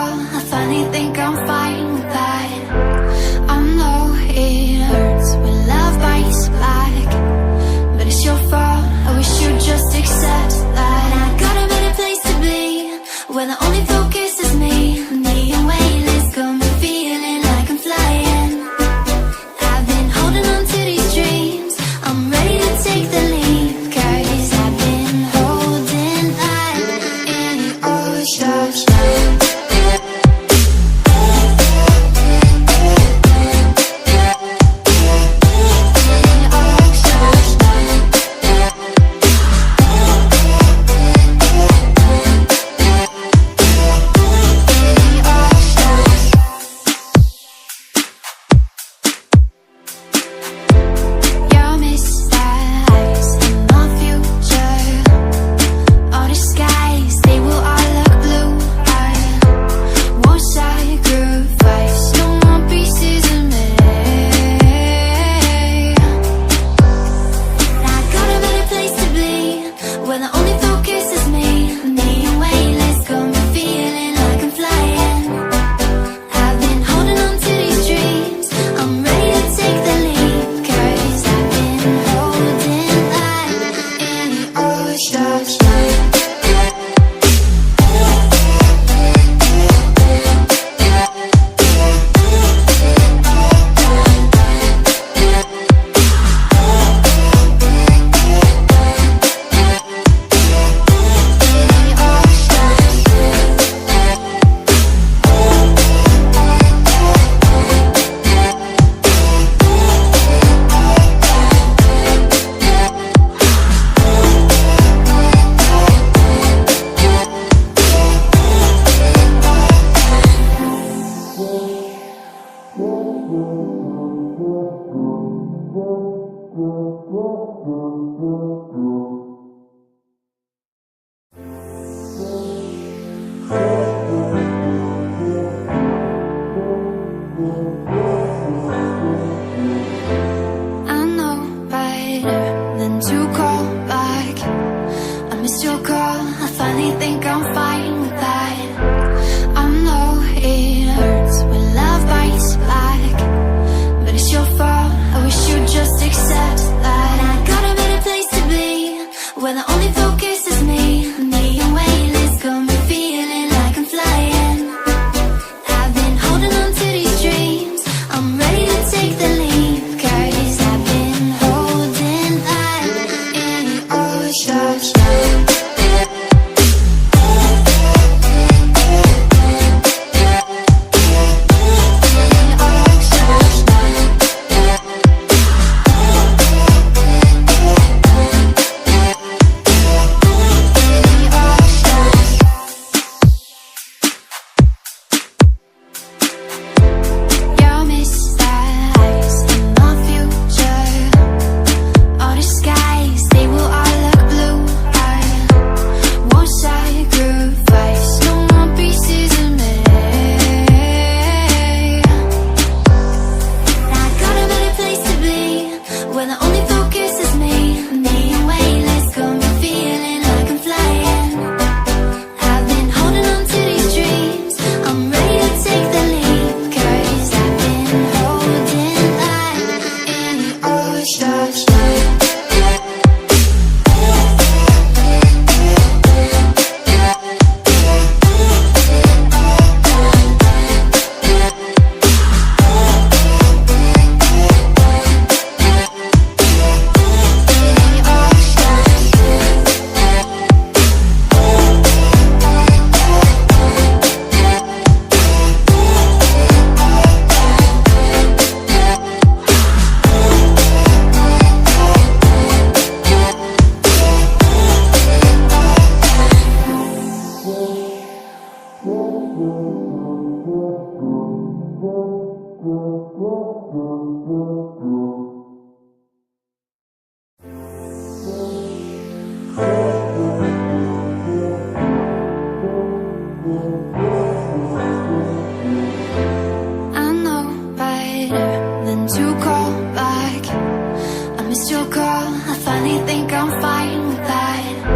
call, I finally think I'm fine with that. I know it hurts when love bites back, but it's your fault, I wish you'd just accept that. I got a better place to be, where the only focus is me. Me and weightless, got me feeling like I'm flying. I've been holding on to these dreams, I'm ready to take the leap, 'cause I've been holding on in the ocean. I know better than to call back. I missed your call, I finally think I'm fine with that. I know it hurts when love bites back, but it's your fault, I wish you'd just accept that. I got a better place to be, where the only focus is me. Me and weightless, got me feeling like I'm flying. I've been holding on to these dreams, I'm ready to take the leap, 'cause I've been holding on in the ocean. I know better than to call back. I missed your call, I finally think I'm fine with that.